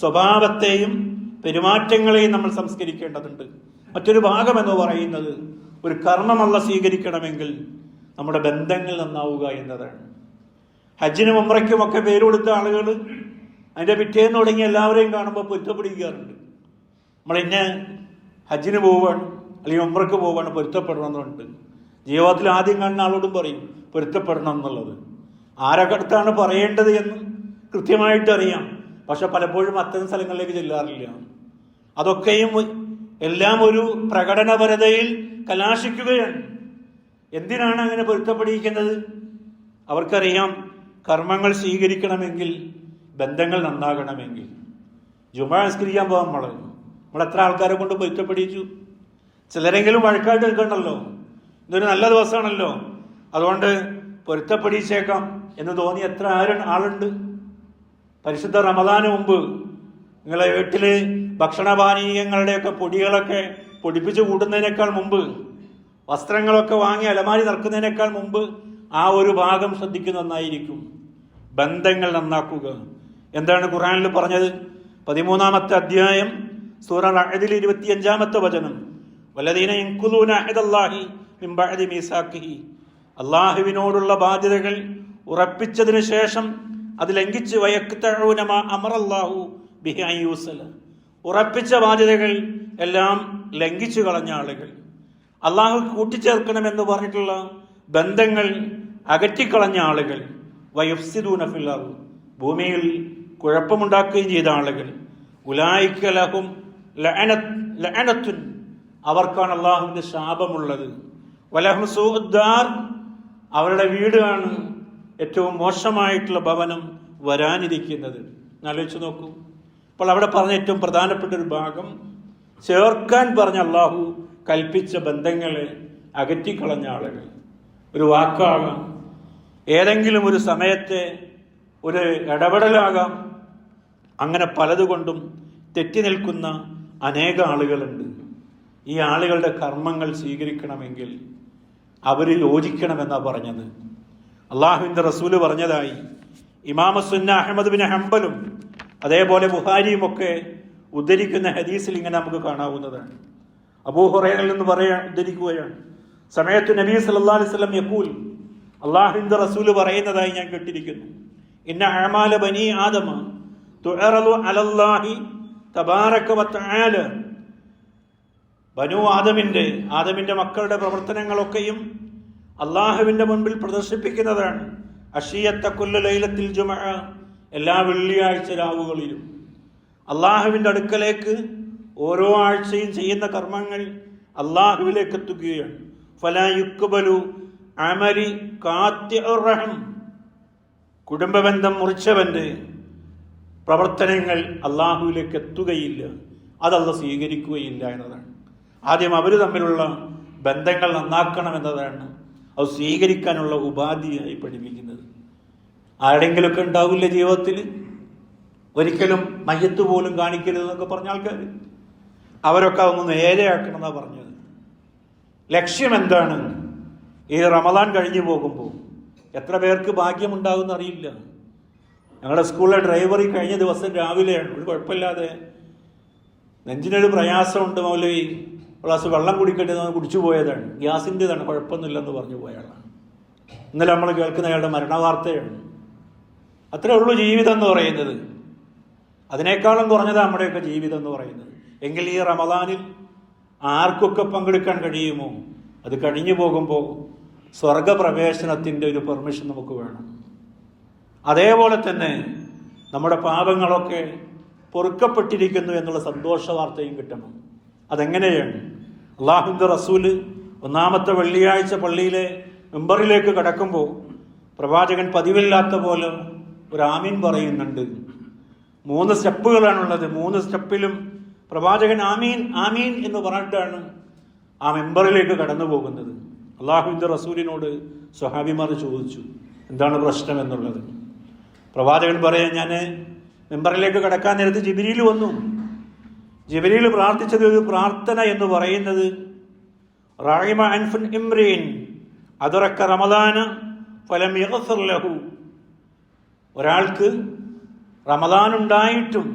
സ്വഭാവത്തെയും പെരുമാറ്റങ്ങളെയും നമ്മൾ സംസ്കരിക്കേണ്ടതുണ്ട്. മറ്റൊരു ഭാഗം എന്ന് പറയുന്നത്, ഒരു കർമ്മമല്ല സ്വീകരിക്കണമെങ്കിൽ നമ്മുടെ ബന്ധങ്ങൾ നന്നാവുക എന്നതാണ്. ഹജ്ജിനും ഉംറയ്ക്കുമൊക്കെ പേര് കൊടുത്ത ആളുകൾ അതിൻ്റെ പിറ്റേന്ന് തുടങ്ങി എല്ലാവരെയും കാണുമ്പോൾ പൊരുത്തപ്പെടിക്കാറുണ്ട്. നമ്മളിന്നെ ഹജ്ജിന് പോവുകയാണ് അല്ലെങ്കിൽ ഉംറയ്ക്ക് പോവുകയാണ്, പൊരുത്തപ്പെടണം എന്നുണ്ട്. ജീവിതത്തിൽ ആദ്യം കാണുന്ന ആളോടും പറയും പൊരുത്തപ്പെടണം എന്നുള്ളത്. ആരൊക്കെ അടുത്താണ് പറയേണ്ടത് എന്ന് കൃത്യമായിട്ട് അറിയാം. പക്ഷെ പലപ്പോഴും അത്തരം സ്ഥലങ്ങളിലേക്ക് ചെല്ലാറില്ല. അതൊക്കെയും എല്ലാം ഒരു പ്രകടനപരതയിൽ കലാശിക്കുകയാണ്. എന്തിനാണ് അങ്ങനെ പൊരുത്തപ്പെടിക്കുന്നത്? അവർക്കറിയാം കർമ്മങ്ങൾ സ്വീകരിക്കണമെങ്കിൽ, ബന്ധങ്ങൾ നന്നാകണമെങ്കിൽ. ജുമാ നിസ്കരിക്കാൻ പോകാം. നമ്മൾ എത്ര ആൾക്കാരെ കൊണ്ട് പൊരുത്തപ്പെടിച്ചു? ചിലരെങ്കിലും വഴക്കായിട്ട് നിൽക്കണമല്ലോ, ഇതൊരു നല്ല ദിവസമാണല്ലോ, അതുകൊണ്ട് പൊരുത്തപ്പെടിച്ചേക്കാം എന്ന് തോന്നി എത്ര ആളുണ്ട്. പരിശുദ്ധ റമദാന് മുമ്പ് നിങ്ങളെ വീട്ടിൽ ഭക്ഷണപാനീയങ്ങളുടെയൊക്കെ പൊടികളൊക്കെ പൊടിപ്പിച്ച് കൂട്ടുന്നതിനേക്കാൾ മുമ്പ്, വസ്ത്രങ്ങളൊക്കെ വാങ്ങി അലമാരി നിറക്കുന്നതിനേക്കാൾ മുമ്പ് ആ ഒരു ഭാഗം ശ്രദ്ധിക്കുന്ന നന്നായിരിക്കും. ബന്ധങ്ങൾ നന്നാക്കുക. എന്താണ് ഖുർആനിൽ പറഞ്ഞത്? 13-ാമത്തെ അധ്യായം സൂറ അഅദിൽ 25-ാമത്തെ വചനം, വല്ലദീന യൻഖുദൂന അഹദല്ലാഹി മിൻ ബഅദി മീസാഖിഹി. അല്ലാഹുവിനോടുള്ള ബാധ്യതകൾ ഉറപ്പിച്ചതിന് ശേഷം അത് ലംഘിച്ച് വയഖ്തഊന മാ അമറല്ലാഹു ബിഹി അൻ യൂസല. ഉറപ്പിച്ച ബാധ്യതകൾ എല്ലാം ലംഘിച്ചു കളഞ്ഞ ആളുകൾ, അള്ളാഹു കൂട്ടിച്ചേർക്കണമെന്ന് പറഞ്ഞിട്ടുള്ള ബന്ധങ്ങൾ അകറ്റിക്കളഞ്ഞ ആളുകൾ, വയഫ്സിദൂന ഫിൽ അർദ്, ഭൂമിയിൽ കുഴപ്പമുണ്ടാക്കുകയും ചെയ്ത ആളുകൾ, ഉലൈക ലഹും ലഅനത്തുൻ, അവർക്കാണ് അള്ളാഹുവിന്റെ ശാപമുള്ളത്, വലഹും സൂഉദ്ദാർ, അവരുടെ വീടാണ് ഏറ്റവും മോശമായിട്ടുള്ള ഭവനം വരാനിരിക്കുന്നത്. ആലോചിച്ച് നോക്കൂ. അപ്പോൾ അവിടെ പറഞ്ഞ ഏറ്റവും പ്രധാനപ്പെട്ട ഒരു ഭാഗം, ചേർക്കാൻ പറഞ്ഞ അള്ളാഹു കൽപ്പിച്ച ബന്ധങ്ങളെ അകറ്റിക്കളഞ്ഞ ആളുകൾ. ഒരു വാക്കാകാം, ഏതെങ്കിലും ഒരു സമയത്തെ ഒരു ഇടപെടലാകാം, അങ്ങനെ പലതുകൊണ്ടും തെറ്റി നിൽക്കുന്ന അനേക ആളുകളുണ്ട്. ഈ ആളുകളുടെ കർമ്മങ്ങൾ സ്വീകരിക്കണമെങ്കിൽ അവർ യോജിക്കണമെന്നാണ് പറഞ്ഞത്. അള്ളാഹുവിൻ്റെ റസൂല് പറഞ്ഞതായി ഇമാം സുന്ന അഹ്മദ് ബിൻ ഹംബലും അതേപോലെ ബുഖാരിയും ഒക്കെ ഉദ്ധരിക്കുന്ന ഹദീസിൽ ഇങ്ങനെ നമുക്ക് കാണാവുന്നതാണ്. അബൂ ഹുറൈറയിൽ നിന്ന് ഉദ്ധരിക്കുകയാണ്, സമയത്ത് നബി സല്ലല്ലാഹു അലൈഹി വസല്ലം യഖൂൽ, അള്ളാഹുവിൻ്റെ റസൂല് പറയുന്നതായി ഞാൻ കേട്ടിരിക്കുന്നു, ഇന്ന അഅമാല ബനി ആദമ തുഅറദു അലല്ലാഹി തബാറക വതആല. ബനു ആദമിന്റെ മക്കളുടെ പ്രവർത്തനങ്ങളൊക്കെയും അള്ളാഹുവിന്റെ മുൻപിൽ പ്രദർശിപ്പിക്കുന്നതാണ്. അഷിയത്ത കുല്ലു ലൈലത്തിൽ ജുമഅ, എല്ലാ വെള്ളിയാഴ്ച രാവുകളിലും അള്ളാഹുവിന്റെ അടുക്കലേക്ക് ഓരോ ആഴ്ചയും ചെയ്യുന്ന കർമ്മങ്ങൾ അള്ളാഹുവിലേക്ക് എത്തുകയാണ്. ഫലാ യുഖ്ബലു അമലി ഖാത്തിഉർ റഹം, കുടുംബബന്ധം മുറിച്ചവന്റെ പ്രവർത്തനങ്ങൾ അള്ളാഹുവിലേക്ക് എത്തുകയില്ല, അതല്ല സ്വീകരിക്കുകയില്ല എന്നതാണ്. ആദ്യം അവർ തമ്മിലുള്ള ബന്ധങ്ങൾ നന്നാക്കണമെന്നതാണ് അത് സ്വീകരിക്കാനുള്ള ഉപാധിയായി പഠിപ്പിക്കുന്നത്. ആരുടെങ്കിലുമൊക്കെ ഉണ്ടാവില്ല ജീവിതത്തിൽ, ഒരിക്കലും മയ്യത്ത് പോലും കാണിക്കരുതെന്നൊക്കെ പറഞ്ഞ ആൾക്കാർ, അവരൊക്കെ അതൊന്ന് നേരെയാക്കണം എന്നാണ് പറഞ്ഞത്. ലക്ഷ്യം എന്താണ്? ഈ റമദാൻ കഴിഞ്ഞു പോകുമ്പോൾ എത്ര പേർക്ക് ഭാഗ്യമുണ്ടാകുമെന്ന് അറിയില്ല. ഞങ്ങളുടെ സ്കൂളിലെ ഡ്രൈവർ കഴിഞ്ഞ ദിവസം രാവിലെയാണ്, ഒരു കുഴപ്പമില്ലാതെ നെഞ്ചിനൊരു പ്രയാസമുണ്ട് മൗലവി, ഗ്ലാസ് വെള്ളം കുടിക്കട്ടെ എന്ന് കുടിച്ചു പോയതാണ്, ഗ്യാസിൻ്റെതാണ്, കുഴപ്പമൊന്നുമില്ലെന്ന് പറഞ്ഞു പോയയാളാണ്. ഇന്നലെ നമ്മൾ കേൾക്കുന്ന അയാളുടെ മരണവാർത്തയാണ്. അത്രേ ഉള്ളൂ ജീവിതം എന്ന് പറയുന്നത്. അതിനേക്കാളും കുറഞ്ഞത് നമ്മുടെയൊക്കെ ജീവിതം എന്ന് പറയുന്നത്. എങ്കിൽ ഈ റമദാനിൽ ആർക്കൊക്കെ പങ്കെടുക്കാൻ കഴിയുമോ അത് കഴിഞ്ഞു പോകുമ്പോൾ സ്വർഗപ്രവേശനത്തിൻ്റെ ഒരു പെർമിഷൻ നമുക്ക് വേണം. അതേപോലെ തന്നെ നമ്മുടെ പാപങ്ങളൊക്കെ പൊറുക്കപ്പെട്ടിരിക്കുന്നു എന്നുള്ള സന്തോഷ വാർത്തയും കിട്ടണം. അതെങ്ങനെയാണ്? അള്ളാഹുവിൻ്റെ റസൂല് ഒന്നാമത്തെ വെള്ളിയാഴ്ച പള്ളിയിലെ മെമ്പറിലേക്ക് കടക്കുമ്പോൾ പ്രവാചകൻ പതിവില്ലാത്ത പോലെ ഒരു ആമീൻ പറയുന്നുണ്ട്. 3 സ്റ്റെപ്പുകളാണുള്ളത്. 3 സ്റ്റെപ്പിലും പ്രവാചകൻ ആമീൻ ആമീൻ എന്ന് പറഞ്ഞിട്ടാണ് ആ മെമ്പറിലേക്ക് കടന്നു പോകുന്നത്. അള്ളാഹുവിൻ്റെ റസൂലിനോട് സ്വഹാബിമാർ ചോദിച്ചു എന്താണ് പ്രശ്നം എന്നുള്ളത്. പ്രവാചകൻ പറയാൻ, ഞാൻ മെമ്പറിലേക്ക് കടക്കാൻ നേരത്ത് ജിബ്രീൽ വന്നു. ജിബ്രീൽ പ്രാർത്ഥിച്ചത് ഒരു പ്രാർത്ഥന എന്ന് പറയുന്നത് റഹിമ അൻഫുൻ ഇംരീൻ അദറക റമദാന ഫലം യഗ്ഫിർ ലഹു. ഒരാൾക്ക് റമദാൻ ഉണ്ടായിട്ടും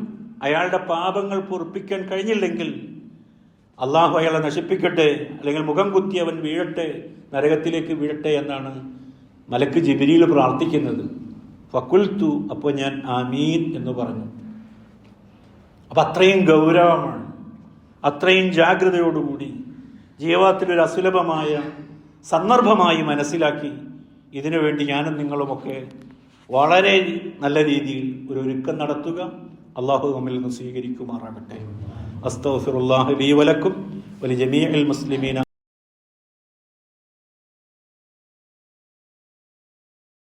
അയാളുടെ പാപങ്ങൾ പൊറുപ്പിക്കാൻ കഴിഞ്ഞില്ലെങ്കിൽ അള്ളാഹു അയാളെ നശിപ്പിക്കട്ടെ, അല്ലെങ്കിൽ മുഖം കുത്തി അവൻ വീഴട്ടെ, നരകത്തിലേക്ക് വീഴട്ടെ എന്നാണ് മലക്ക് ജിബ്രീൽ പ്രാർത്ഥിക്കുന്നത്. ഫഖുൽതു, അപ്പോൾ ഞാൻ ആമീൻ എന്ന് പറഞ്ഞു. അപ്പം അത്രയും ഗൗരവമാണ്, അത്രയും ജാഗ്രതയോടുകൂടി ജീവിതത്തിലൊരു അസുലഭമായ സന്ദർഭമായി മനസ്സിലാക്കി ഇതിനു വേണ്ടി ഞാനും നിങ്ങളുമൊക്കെ വളരെ നല്ല രീതിയിൽ ഒരു ഒരുക്കം നടത്തുക. അള്ളാഹു നമ്മിൽ നിന്ന് സ്വീകരിക്കുമാറാകട്ടെ. അസ്തഗ്ഫിറുല്ലാഹ ലീ വലക്കും വലിജമീഇൽ മുസ്ലിമീന.